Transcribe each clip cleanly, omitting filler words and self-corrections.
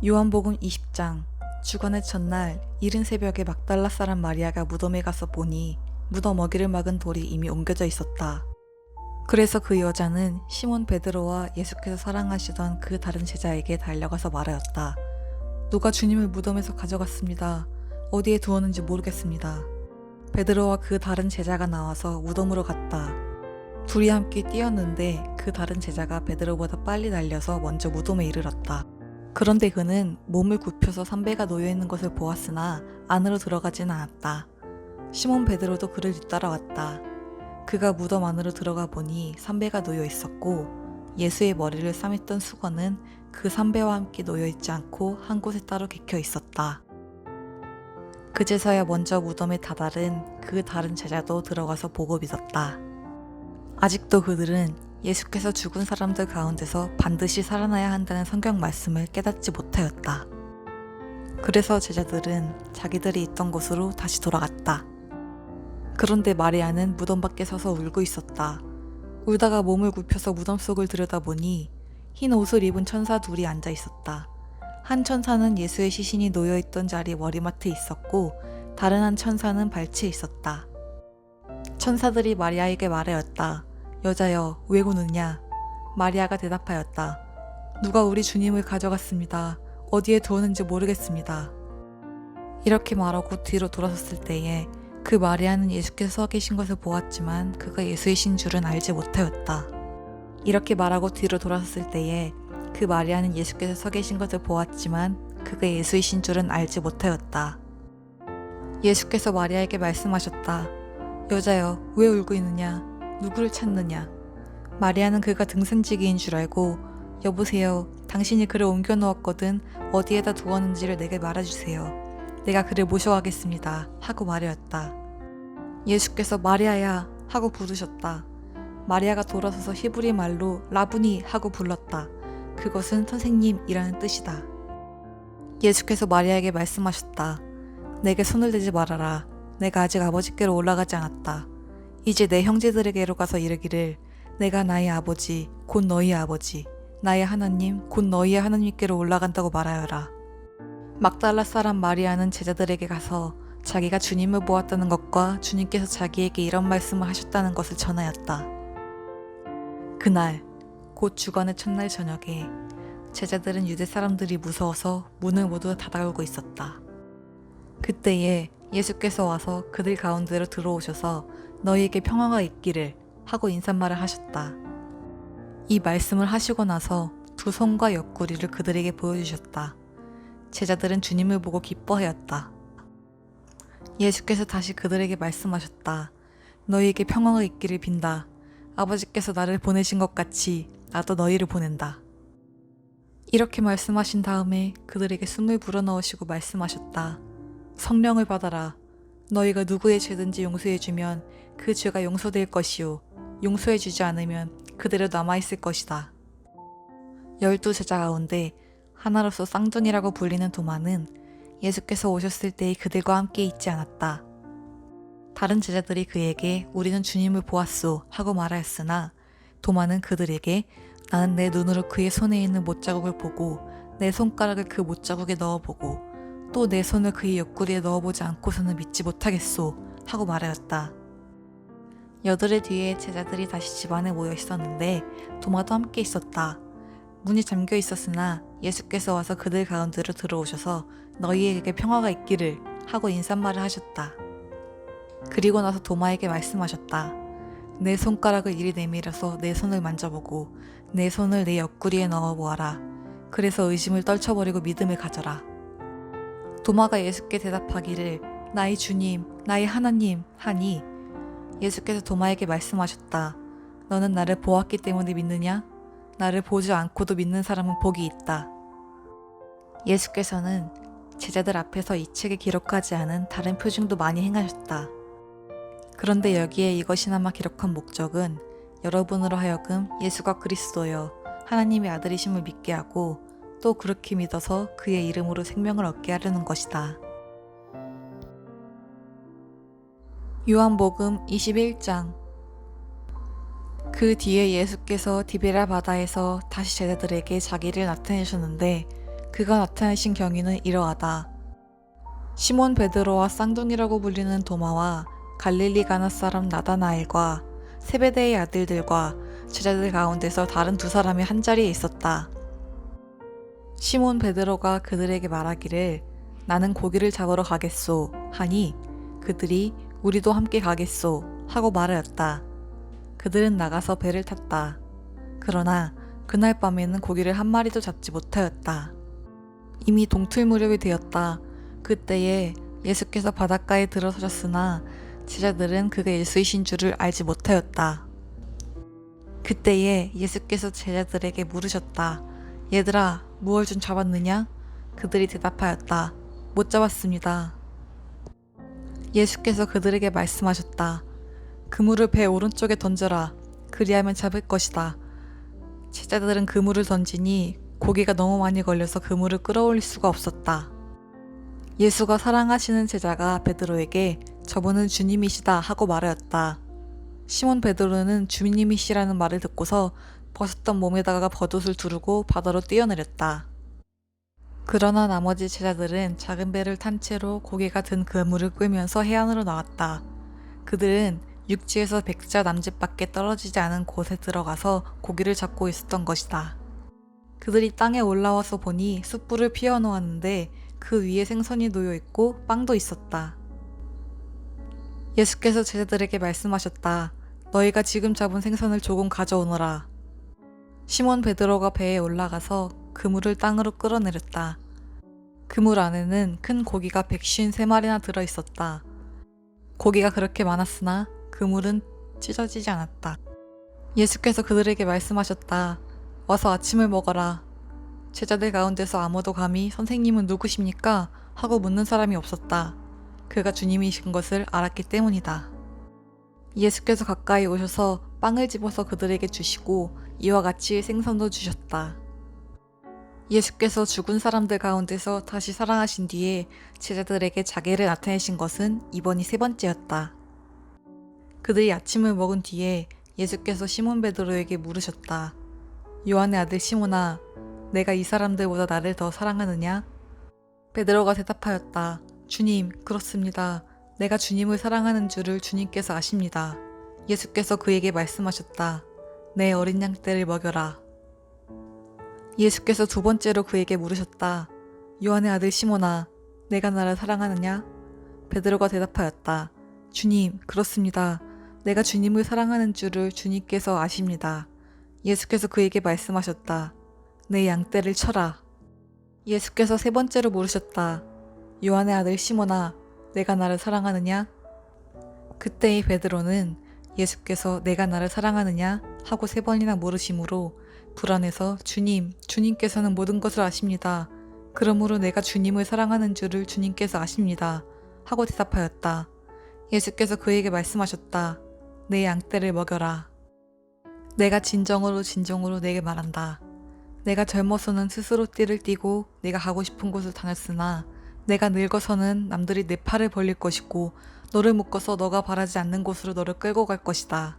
요한복음 20장. 주간의 첫날 이른 새벽에 막달라 사람 마리아가 무덤에 가서 보니 무덤 어기를 막은 돌이 이미 옮겨져 있었다. 그래서 그 여자는 시몬 베드로와 예수께서 사랑하시던 그 다른 제자에게 달려가서 말하였다. 누가 주님을 무덤에서 가져갔습니다. 어디에 두었는지 모르겠습니다. 베드로와 그 다른 제자가 나와서 무덤으로 갔다. 둘이 함께 뛰었는데 그 다른 제자가 베드로보다 빨리 달려서 먼저 무덤에 이르렀다. 그런데 그는 몸을 굽혀서 삼배가 놓여있는 것을 보았으나 안으로 들어가지는 않았다. 시몬 베드로도 그를 뒤따라왔다. 그가 무덤 안으로 들어가 보니 삼배가 놓여 있었고 예수의 머리를 싸맸던 수건은 그 삼배와 함께 놓여 있지 않고 한 곳에 따로 개켜 있었다. 그제서야 먼저 무덤에 다다른 그 다른 제자도 들어가서 보고 믿었다. 아직도 그들은 예수께서 죽은 사람들 가운데서 반드시 살아나야 한다는 성경 말씀을 깨닫지 못하였다. 그래서 제자들은 자기들이 있던 곳으로 다시 돌아갔다. 그런데 마리아는 무덤 밖에 서서 울고 있었다. 울다가 몸을 굽혀서 무덤 속을 들여다보니 흰 옷을 입은 천사 둘이 앉아 있었다. 한 천사는 예수의 시신이 놓여있던 자리 머리맡에 있었고 다른 한 천사는 발치에 있었다. 천사들이 마리아에게 말하였다. 여자여, 왜 우느냐? 마리아가 대답하였다. 누가 우리 주님을 가져갔습니다. 어디에 두었는지 모르겠습니다. 이렇게 말하고 뒤로 돌아섰을 때에 그 마리아는 예수께서 서 계신 것을 보았지만 그가 예수이신 줄은 알지 못하였다. 이렇게 말하고 뒤로 돌아섰을 때에 그 마리아는 예수께서 서 계신 것을 보았지만 그가 예수이신 줄은 알지 못하였다. 예수께서 마리아에게 말씀하셨다. 여자여, 왜 울고 있느냐? 누구를 찾느냐? 마리아는 그가 등산지기인 줄 알고 여보세요. 당신이 그를 옮겨 놓았거든 어디에다 두었는지를 내게 말해주세요. 내가 그를 모셔가겠습니다. 하고 말하였다. 예수께서 마리아야 하고 부르셨다. 마리아가 돌아서서 히브리 말로 라부니 하고 불렀다. 그것은 선생님이라는 뜻이다. 예수께서 마리아에게 말씀하셨다. 내게 손을 대지 말아라. 내가 아직 아버지께로 올라가지 않았다. 이제 내 형제들에게로 가서 이르기를 내가 나의 아버지 곧 너희의 아버지 나의 하나님 곧 너희의 하나님께로 올라간다고 말하여라. 막달라 사람 마리아는 제자들에게 가서 자기가 주님을 보았다는 것과 주님께서 자기에게 이런 말씀을 하셨다는 것을 전하였다. 그날 곧 주간의 첫날 저녁에 제자들은 유대 사람들이 무서워서 문을 모두 닫아오고 있었다. 그때에 예수께서 와서 그들 가운데로 들어오셔서 너희에게 평화가 있기를 하고 인사말을 하셨다. 이 말씀을 하시고 나서 두 손과 옆구리를 그들에게 보여주셨다. 제자들은 주님을 보고 기뻐하였다. 예수께서 다시 그들에게 말씀하셨다. 너희에게 평화가 있기를 빈다. 아버지께서 나를 보내신 것 같이 나도 너희를 보낸다. 이렇게 말씀하신 다음에 그들에게 숨을 불어넣으시고 말씀하셨다. 성령을 받아라. 너희가 누구의 죄든지 용서해주면 그 죄가 용서될 것이요 용서해주지 않으면 그대로 남아있을 것이다. 12 제자 가운데 하나로서 쌍둥이라고 불리는 도마는 예수께서 오셨을 때에 그들과 함께 있지 않았다. 다른 제자들이 그에게 우리는 주님을 보았소 하고 말하였으나 도마는 그들에게 나는 내 눈으로 그의 손에 있는 못자국을 보고 내 손가락을 그 못자국에 넣어보고 또 내 손을 그의 옆구리에 넣어보지 않고서는 믿지 못하겠소 하고 말하였다. 8일 뒤에 제자들이 다시 집안에 모여 있었는데 도마도 함께 있었다. 문이 잠겨 있었으나 예수께서 와서 그들 가운데로 들어오셔서 너희에게 평화가 있기를 하고 인사말을 하셨다. 그리고 나서 도마에게 말씀하셨다. 내 손가락을 이리 내밀어서 내 손을 만져보고 내 손을 내 옆구리에 넣어보아라. 그래서 의심을 떨쳐버리고 믿음을 가져라. 도마가 예수께 대답하기를 나의 주님, 나의 하나님 하니 예수께서 도마에게 말씀하셨다. 너는 나를 보았기 때문에 믿느냐? 나를 보지 않고도 믿는 사람은 복이 있다. 예수께서는 제자들 앞에서 이 책에 기록하지 않은 다른 표징도 많이 행하셨다. 그런데 여기에 이것이나마 기록한 목적은 여러분으로 하여금 예수가 그리스도여 하나님의 아들이심을 믿게 하고 또 그렇게 믿어서 그의 이름으로 생명을 얻게 하려는 것이다. 요한복음 21장. 그 뒤에 예수께서 디베랴 바다에서 다시 제자들에게 자기를 나타내셨는데 그가 나타내신 경위는 이러하다. 시몬 베드로와 쌍둥이라고 불리는 도마와 갈릴리 가나 사람 나다나엘과 세베대의 아들들과 제자들 가운데서 다른 두 사람이 한자리에 있었다. 시몬 베드로가 그들에게 말하기를 나는 고기를 잡으러 가겠소 하니 그들이 우리도 함께 가겠소 하고 말하였다. 그들은 나가서 배를 탔다. 그러나 그날 밤에는 고기를 한 마리도 잡지 못하였다. 이미 동틀 무렵이 되었다. 그때에 예수께서 바닷가에 들어서셨으나 제자들은 그가 예수이신 줄을 알지 못하였다. 그때에 예수께서 제자들에게 물으셨다. 얘들아, 무얼 좀 잡았느냐? 그들이 대답하였다. 못 잡았습니다. 예수께서 그들에게 말씀하셨다. 그물을 배 오른쪽에 던져라. 그리하면 잡을 것이다. 제자들은 그물을 던지니 고기가 너무 많이 걸려서 그물을 끌어올릴 수가 없었다. 예수가 사랑하시는 제자가 베드로에게 저분은 주님이시다 하고 말하였다. 시몬 베드로는 주님이시라는 말을 듣고서 벗었던 몸에다가 겉옷을 두르고 바다로 뛰어내렸다. 그러나 나머지 제자들은 작은 배를 탄 채로 고기가 든 그물을 끌면서 해안으로 나왔다. 그들은 육지에서 100자 남짓밖에 떨어지지 않은 곳에 들어가서 고기를 잡고 있었던 것이다. 그들이 땅에 올라와서 보니 숯불을 피워놓았는데 그 위에 생선이 놓여 있고 빵도 있었다. 예수께서 제자들에게 말씀하셨다. 너희가 지금 잡은 생선을 조금 가져오너라. 시몬 베드로가 배에 올라가서 그물을 땅으로 끌어내렸다. 그물 안에는 큰 고기가 153마리나 들어있었다. 고기가 그렇게 많았으나 그물은 찢어지지 않았다. 예수께서 그들에게 말씀하셨다. 와서 아침을 먹어라. 제자들 가운데서 아무도 감히 선생님은 누구십니까? 하고 묻는 사람이 없었다. 그가 주님이신 것을 알았기 때문이다. 예수께서 가까이 오셔서 빵을 집어서 그들에게 주시고 이와 같이 생선도 주셨다. 예수께서 죽은 사람들 가운데서 다시 살아나신 뒤에 제자들에게 자기를 나타내신 것은 이번이 세 번째였다. 그들이 아침을 먹은 뒤에 예수께서 시몬 베드로에게 물으셨다. 요한의 아들 시몬아, 내가 이 사람들보다 나를 더 사랑하느냐? 베드로가 대답하였다. 주님, 그렇습니다. 내가 주님을 사랑하는 줄을 주님께서 아십니다. 예수께서 그에게 말씀하셨다. 내 어린 양떼를 먹여라. 예수께서 두 번째로 그에게 물으셨다. 요한의 아들 시몬아, 내가 나를 사랑하느냐? 베드로가 대답하였다. 주님, 그렇습니다. 내가 주님을 사랑하는 줄을 주님께서 아십니다. 예수께서 그에게 말씀하셨다. 내 양떼를 쳐라. 예수께서 세 번째로 물으셨다. 요한의 아들 시몬아, 내가 나를 사랑하느냐? 그때의 베드로는 예수께서 내가 나를 사랑하느냐? 하고 세 번이나 물으심으로 불안해서 주님, 주님께서는 모든 것을 아십니다. 그러므로 내가 주님을 사랑하는 줄을 주님께서 아십니다. 하고 대답하였다. 예수께서 그에게 말씀하셨다. 내 양떼를 먹여라. 내가 진정으로 내게 말한다. 내가 젊어서는 스스로 띠를 띠고 내가 가고 싶은 곳을 다녔으나 내가 늙어서는 남들이 내 팔을 벌릴 것이고 너를 묶어서 너가 바라지 않는 곳으로 너를 끌고 갈 것이다.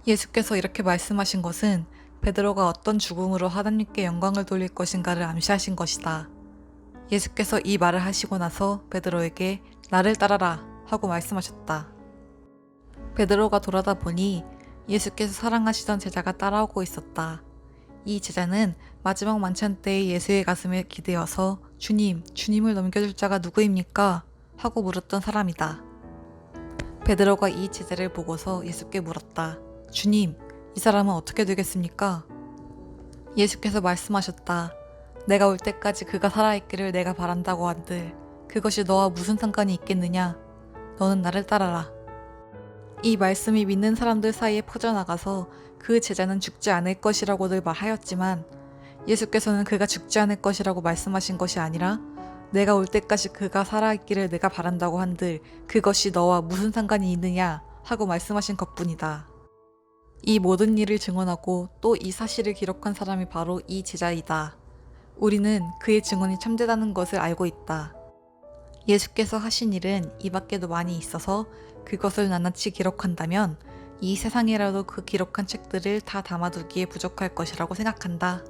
예수께서 이렇게 말씀하신 것은 베드로가 어떤 죽음으로 하나님께 영광을 돌릴 것인가를 암시하신 것이다. 예수께서 이 말을 하시고 나서 베드로에게 나를 따라라 하고 말씀하셨다. 베드로가 돌아다 보니 예수께서 사랑하시던 제자가 따라오고 있었다. 이 제자는 마지막 만찬 때의 예수의 가슴에 기대어서 주님을 넘겨줄 자가 누구입니까? 하고 물었던 사람이다. 베드로가 이 제자를 보고서 예수께 물었다. 주님, 이 사람은 어떻게 되겠습니까? 예수께서 말씀하셨다. 내가 올 때까지 그가 살아있기를 내가 바란다고 한들 그것이 너와 무슨 상관이 있겠느냐? 너는 나를 따라라. 이 말씀이 믿는 사람들 사이에 퍼져나가서 그 제자는 죽지 않을 것이라고들 말하였지만 예수께서는 그가 죽지 않을 것이라고 말씀하신 것이 아니라 내가 올 때까지 그가 살아있기를 내가 바란다고 한들 그것이 너와 무슨 상관이 있느냐 하고 말씀하신 것뿐이다. 이 모든 일을 증언하고 또 이 사실을 기록한 사람이 바로 이 제자이다. 우리는 그의 증언이 참되다는 것을 알고 있다. 예수께서 하신 일은 이 밖에도 많이 있어서 그것을 낱낱이 기록한다면 이 세상에라도 그 기록한 책들을 다 담아두기에 부족할 것이라고 생각한다.